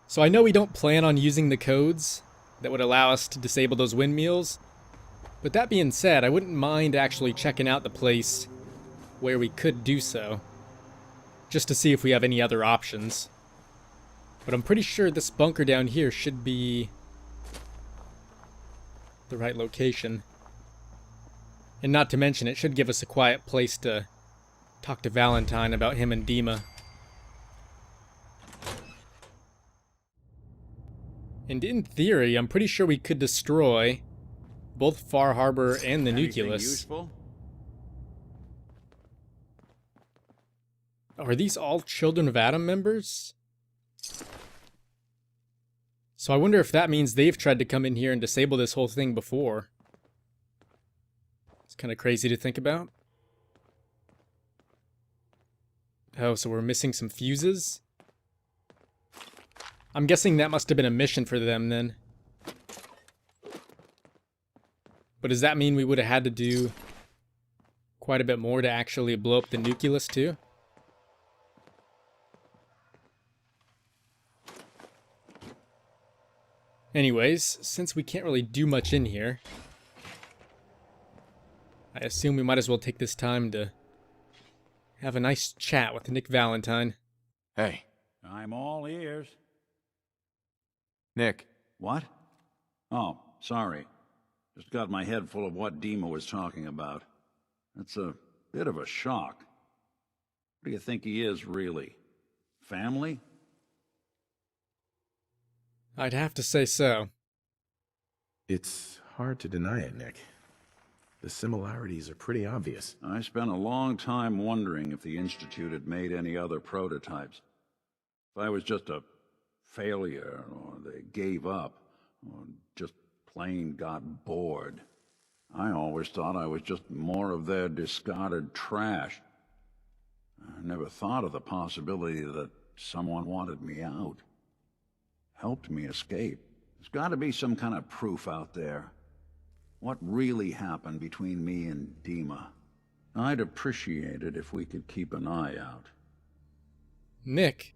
So I know we don't plan on using the codes that would allow us to disable those windmills, but that being said, I wouldn't mind actually checking out the place where we could do so, just to see if we have any other options. But I'm pretty sure this bunker down here should be the right location. And not to mention, it should give us a quiet place to talk to Valentine about him and Dima. And in theory, I'm pretty sure we could destroy both Far Harbor and the nucleus. Useful? Are these all Children of Adam members? So I wonder if that means they've tried to come in here and disable this whole thing before. It's kind of crazy to think about. Oh, so we're missing some fuses? I'm guessing that must have been a mission for them then. But does that mean we would have had to do quite a bit more to actually blow up the nucleus too? Anyways, since we can't really do much in here, I assume we might as well take this time to have a nice chat with Nick Valentine. Hey, I'm all ears. Nick. What? Oh, sorry. Just got my head full of what Dima was talking about. It's a bit of a shock. What do you think he is, really? Family? I'd have to say so. It's hard to deny it, Nick. The similarities are pretty obvious. I spent a long time wondering if the Institute had made any other prototypes. If I was just a failure, or they gave up, or just plain got bored. I always thought I was just more of their discarded trash. I never thought of the possibility that someone wanted me out, helped me escape. There's got to be some kind of proof out there. What really happened between me and Dima? I'd appreciate it if we could keep an eye out. Nick,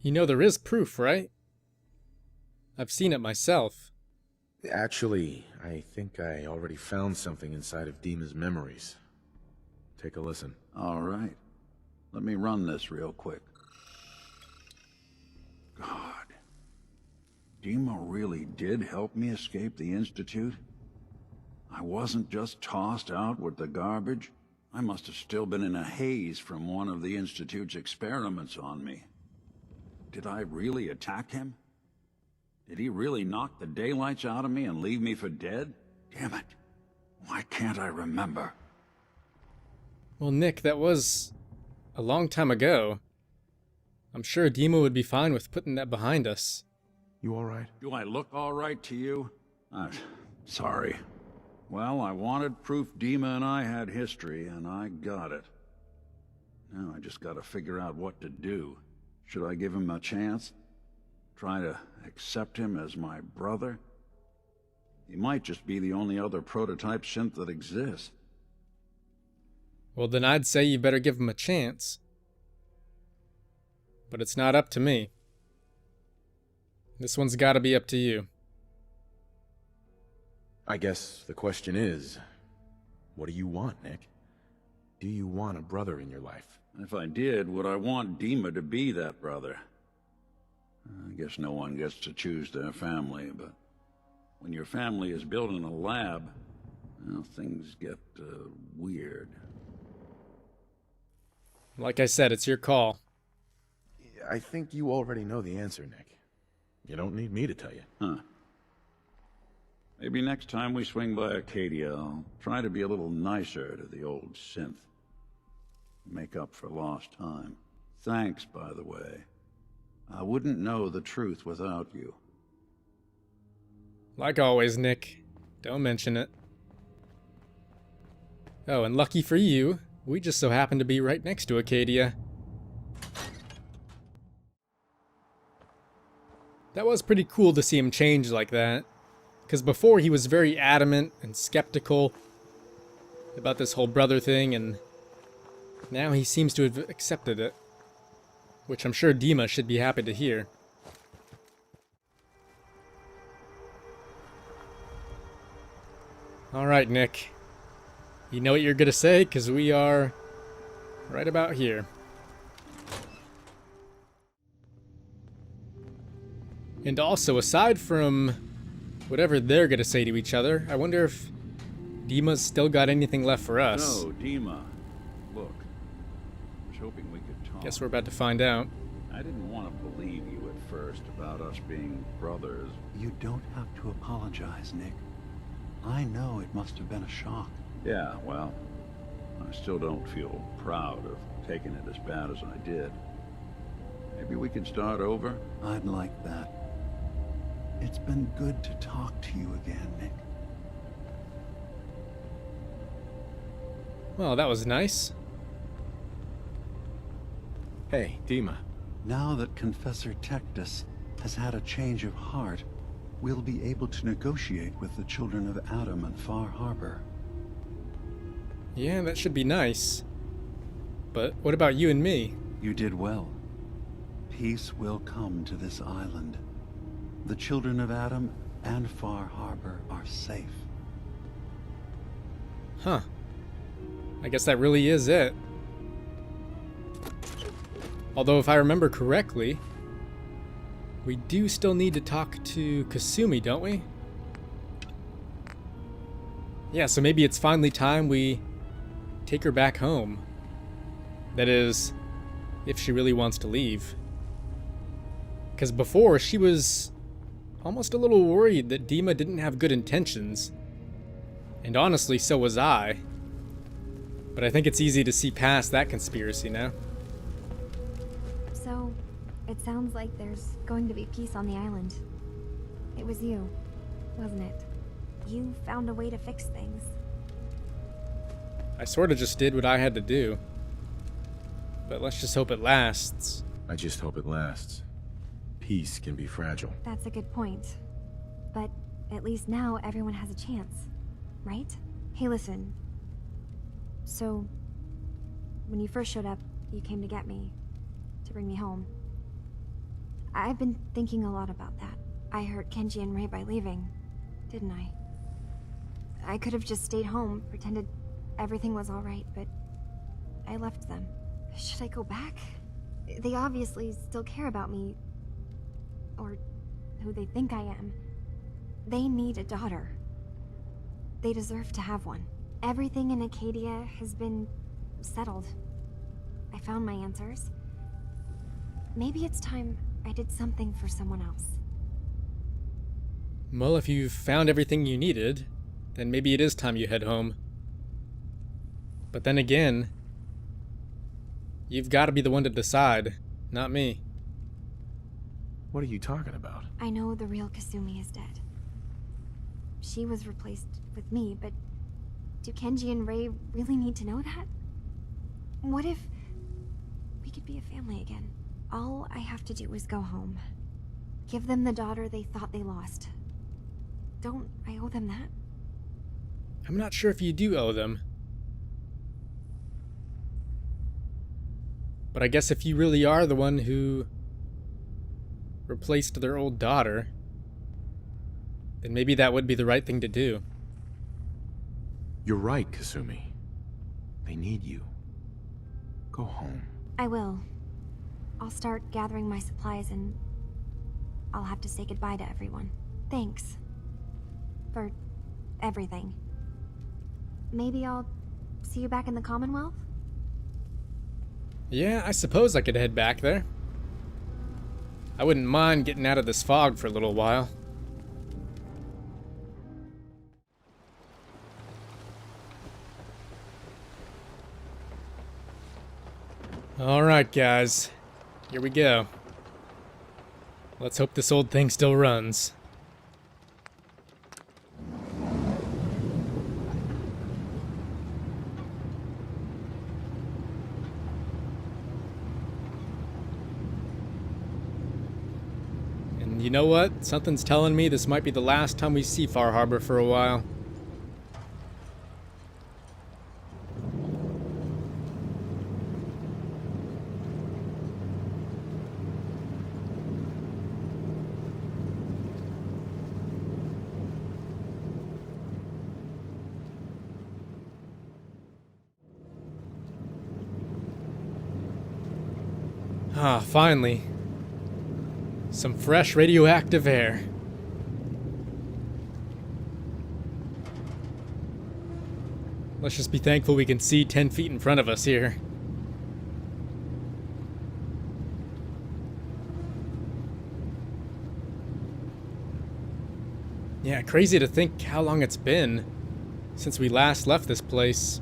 you know there is proof, right? I've seen it myself. Actually, I think I already found something inside of Dima's memories. Take a listen. All right. Let me run this real quick. God. Dima really did help me escape the Institute? I wasn't just tossed out with the garbage. I must have still been in a haze from one of the Institute's experiments on me. Did I really attack him? Did he really knock the daylights out of me and leave me for dead? Damn it. Why can't I remember? Well, Nick, that was a long time ago. I'm sure Dima would be fine with putting that behind us. You alright? Do I look all right to you? Sorry. Well, I wanted proof Dima and I had history, and I got it. Now I just gotta figure out what to do. Should I give him a chance? Try to accept him as my brother? He might just be the only other prototype synth that exists. Well, then I'd say you better give him a chance. But it's not up to me. This one's gotta be up to you. I guess the question is, what do you want, Nick? Do you want a brother in your life? If I did, would I want Dima to be that brother? I guess no one gets to choose their family, but when your family is built in a lab, well, things get weird. Like I said, it's your call. I think you already know the answer, Nick. You don't need me to tell you. Huh. Maybe next time we swing by Acadia, I'll try to be a little nicer to the old synth. Make up for lost time. Thanks, by the way. I wouldn't know the truth without you. Like always, Nick. Don't mention it. Oh, and lucky for you, we just so happen to be right next to Acadia. That was pretty cool to see him change like that. Because before he was very adamant and skeptical about this whole brother thing, and now he seems to have accepted it. Which I'm sure Dima should be happy to hear. Alright, Nick. You know what you're gonna say, because we are right about here. And also, aside from whatever they're gonna say to each other, I wonder if Dima's still got anything left for us. So, Dima, look, I was hoping we could talk. Guess we're about to find out. I didn't want to believe you at first about us being brothers. You don't have to apologize, Nick. I know it must have been a shock. Yeah, well, I still don't feel proud of taking it as bad as I did. Maybe we can start over? I'd like that. It's been good to talk to you again, Nick. Well, that was nice. Hey, Dima. Now that Confessor Tectus has had a change of heart, we'll be able to negotiate with the children of Adam and Far Harbor. Yeah, that should be nice. But what about you and me? You did well. Peace will come to this island. The children of Adam and Far Harbor are safe. Huh. I guess that really is it. Although if I remember correctly, we do still need to talk to Kasumi, don't we? Yeah, so maybe it's finally time we take her back home. That is, if she really wants to leave. Because before, she was almost a little worried that Dima didn't have good intentions. And honestly, so was I. But I think it's easy to see past that conspiracy now. So, it sounds like there's going to be peace on the island. It was you, wasn't it? You found a way to fix things. I sort of just did what I had to do. But let's just hope it lasts. I just hope it lasts. Peace can be fragile. That's a good point. But at least now everyone has a chance, right? Hey, listen. So, when you first showed up, you came to get me, to bring me home. I've been thinking a lot about that. I hurt Kenji and Ray by leaving, didn't I? I could have just stayed home, pretended everything was alright, but I left them. Should I go back? They obviously still care about me, or who they think I am. They need a daughter. They deserve to have one. Everything in Acadia has been settled. I found my answers. Maybe it's time I did something for someone else. Well, if you've found everything you needed, then maybe it is time you head home. But then again, you've got to be the one to decide, not me. What are you talking about? I know the real Kasumi is dead. She was replaced with me, but do Kenji and Ray really need to know that? What if we could be a family again? All I have to do is go home. Give them the daughter they thought they lost. Don't I owe them that? I'm not sure if you do owe them. But I guess if you really are the one who replaced their old daughter, then maybe that would be the right thing to do. You're right, Kasumi. They need you. Go home. I will. I'll start gathering my supplies and I'll have to say goodbye to everyone. Thanks. For everything. Maybe I'll see you back in the Commonwealth? Yeah, I suppose I could head back there. I wouldn't mind getting out of this fog for a little while. Alright, guys. Here we go. Let's hope this old thing still runs. And you know what? Something's telling me this might be the last time we see Far Harbor for a while. Ah, finally. Some fresh radioactive air. Let's just be thankful we can see 10 feet in front of us here. Yeah, crazy to think how long it's been since we last left this place.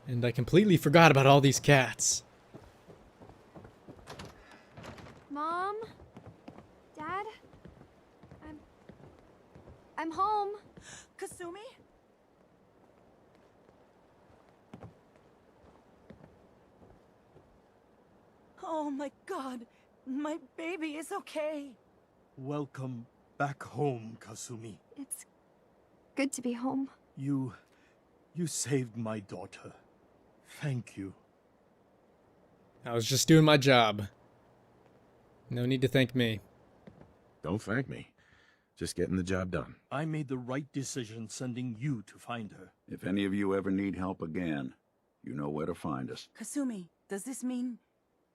And I completely forgot about all these cats. Mom? Dad? I'm home. Kasumi? Oh my god, my baby is okay. Welcome back home, Kasumi. It's good to be home. You saved my daughter. Thank you. I was just doing my job. No need to thank me. Don't thank me. Just getting the job done. I made the right decision sending you to find her. If any of you ever need help again, you know where to find us. Kasumi, does this mean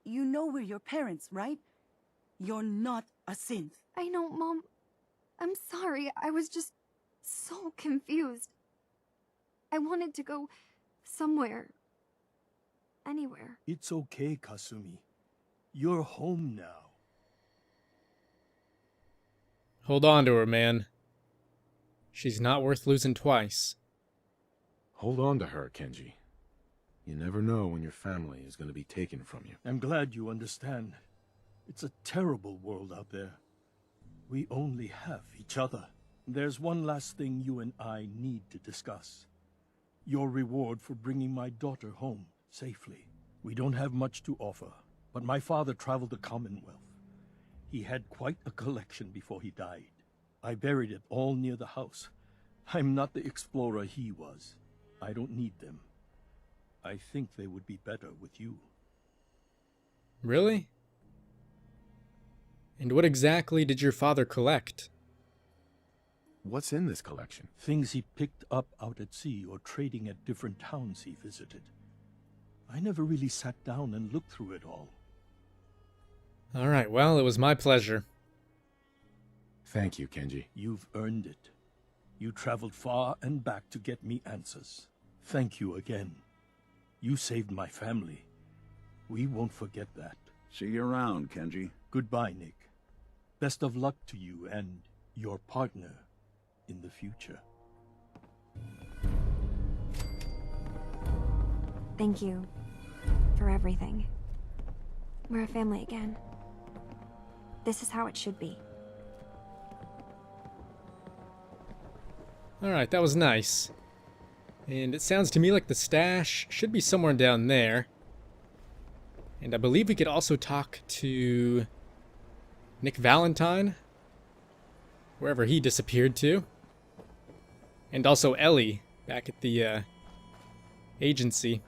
you know we're your parents, right? You're not a synth. I know, Mom. I'm sorry. I was just so confused. I wanted to go somewhere. Anywhere. It's okay, Kasumi. You're home now. Hold on to her, man. She's not worth losing twice. Hold on to her, Kenji. You never know when your family is going to be taken from you. I'm glad you understand. It's a terrible world out there. We only have each other. There's one last thing you and I need to discuss. Your reward for bringing my daughter home safely. We don't have much to offer, but my father traveled the Commonwealth. He had quite a collection before he died. I buried it all near the house. I'm not the explorer he was. I don't need them. I think they would be better with you. Really? And what exactly did your father collect? What's in this collection? Things he picked up out at sea or trading at different towns he visited. I never really sat down and looked through it all. Alright, well, it was my pleasure. Thank you, Kenji. You've earned it. You traveled far and back to get me answers. Thank you again. You saved my family. We won't forget that. See you around, Kenji. Goodbye, Nick. Best of luck to you and your partner in the future. Thank you for everything. We're a family again. This is how it should be. Alright, that was nice. And it sounds to me like the stash should be somewhere down there. And I believe we could also talk to Nick Valentine, wherever he disappeared to. And also Ellie, back at the agency.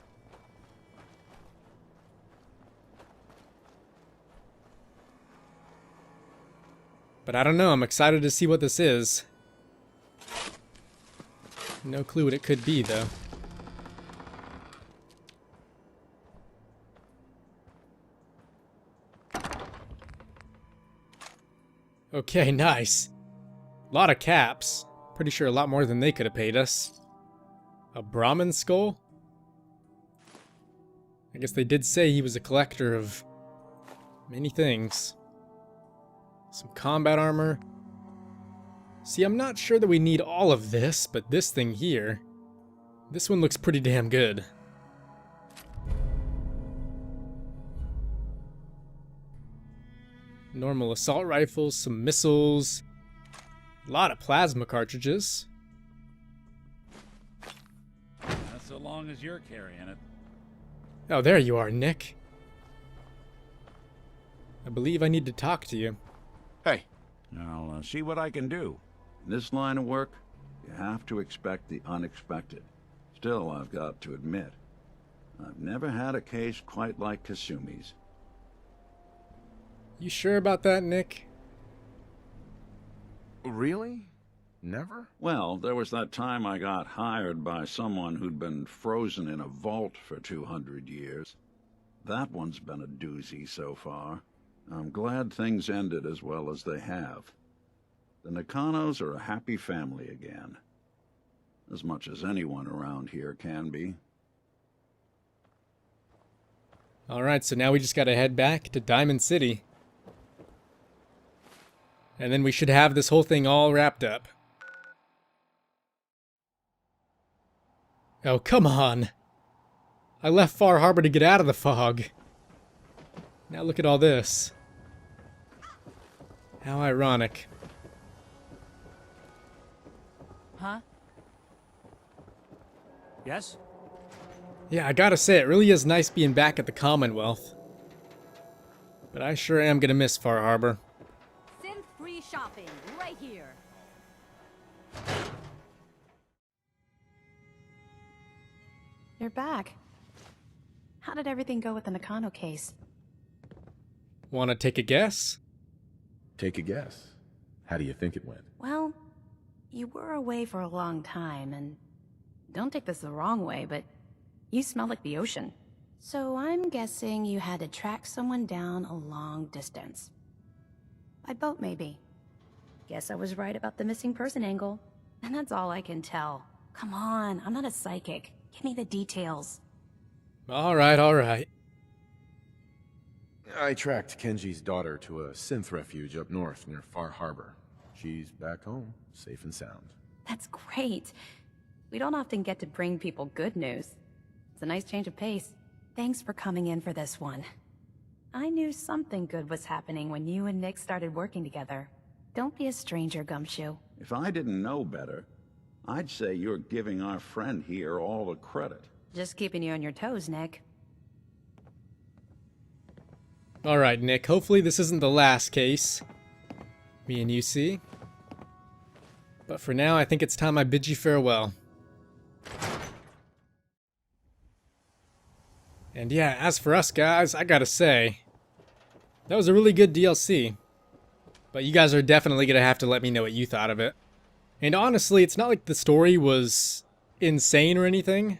But I don't know, I'm excited to see what this is. No clue what it could be, though. Okay, nice. A lot of caps. Pretty sure a lot more than they could have paid us. A Brahmin skull? I guess they did say he was a collector of many things. Some combat armor. See, I'm not sure that we need all of this, but this thing here, this one looks pretty damn good. Normal assault rifles, some missiles, a lot of plasma cartridges. That's so long as you're carrying it. Oh, there you are, Nick. I believe I need to talk to you. Hey. I'll see what I can do. In this line of work, you have to expect the unexpected. Still, I've got to admit, I've never had a case quite like Kasumi's. You sure about that, Nick? Really? Never? Well, there was that time I got hired by someone who'd been frozen in a vault for 200 years. That one's been a doozy so far. I'm glad things ended as well as they have. The Nakanos are a happy family again. As much as anyone around here can be. Alright, so now we just gotta head back to Diamond City. And then we should have this whole thing all wrapped up. Oh, come on! I left Far Harbor to get out of the fog. Now look at all this. How ironic. Huh? Yes? Yeah, I gotta say, it really is nice being back at the Commonwealth. But I sure am gonna miss Far Harbor. Synth-free shopping, right here. You're back. How did everything go with the Nakano case? Wanna take a guess? Take a guess. How do you think it went? Well, you were away for a long time, and don't take this the wrong way, but you smell like the ocean. So I'm guessing you had to track someone down a long distance. By boat, maybe. Guess I was right about the missing person angle. And that's all I can tell. Come on, I'm not a psychic. Give me the details. Alright, alright. I tracked Kenji's daughter to a synth refuge up north near Far Harbor. She's back home, safe and sound. That's great. We don't often get to bring people good news. It's a nice change of pace. Thanks for coming in for this one. I knew something good was happening when you and Nick started working together. Don't be a stranger, Gumshoe. If I didn't know better, I'd say you're giving our friend here all the credit. Just keeping you on your toes, Nick. Alright, Nick, hopefully this isn't the last case me and you see. But for now, I think it's time I bid you farewell. And yeah, as for us guys, I gotta say, that was a really good DLC. But you guys are definitely gonna have to let me know what you thought of it. And honestly, it's not like the story was insane or anything.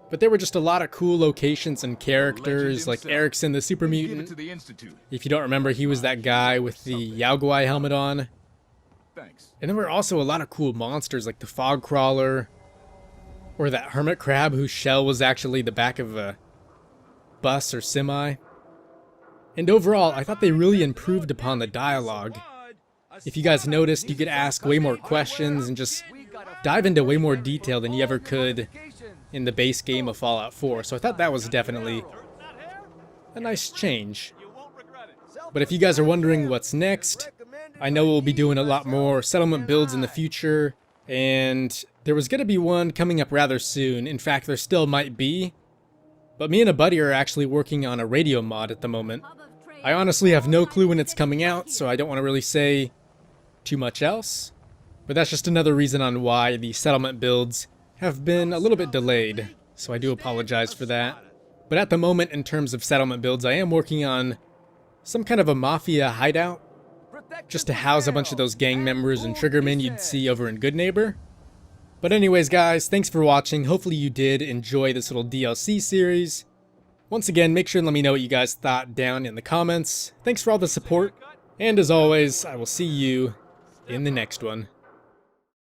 But there were just a lot of cool locations and characters, like Erickson the Super Mutant. If you don't remember, he was that guy with the Yaoguai helmet on. Thanks. And there were also a lot of cool monsters, like the Fog Crawler, or that Hermit Crab whose shell was actually the back of a bus or semi. And overall, I thought they really improved upon the dialogue. If you guys noticed, you could ask way more questions and just dive into way more detail than you ever could in the base game of Fallout 4, so I thought that was definitely a nice change. But if you guys are wondering what's next, I know we'll be doing a lot more settlement builds in the future, and there was going to be one coming up rather soon. In fact, there still might be, but me and a buddy are actually working on a radio mod at the moment. I honestly have no clue when it's coming out, so I don't want to really say too much else, but that's just another reason on why the settlement builds have been a little bit delayed, so I do apologize for that. But at the moment, in terms of settlement builds, I am working on some kind of a mafia hideout, just to house a bunch of those gang members and triggermen you'd see over in Good Neighbor. But anyways guys, thanks for watching. Hopefully you did enjoy this little DLC series. Once again, make sure and let me know what you guys thought down in the comments. Thanks for all the support, and as always, I will see you in the next one.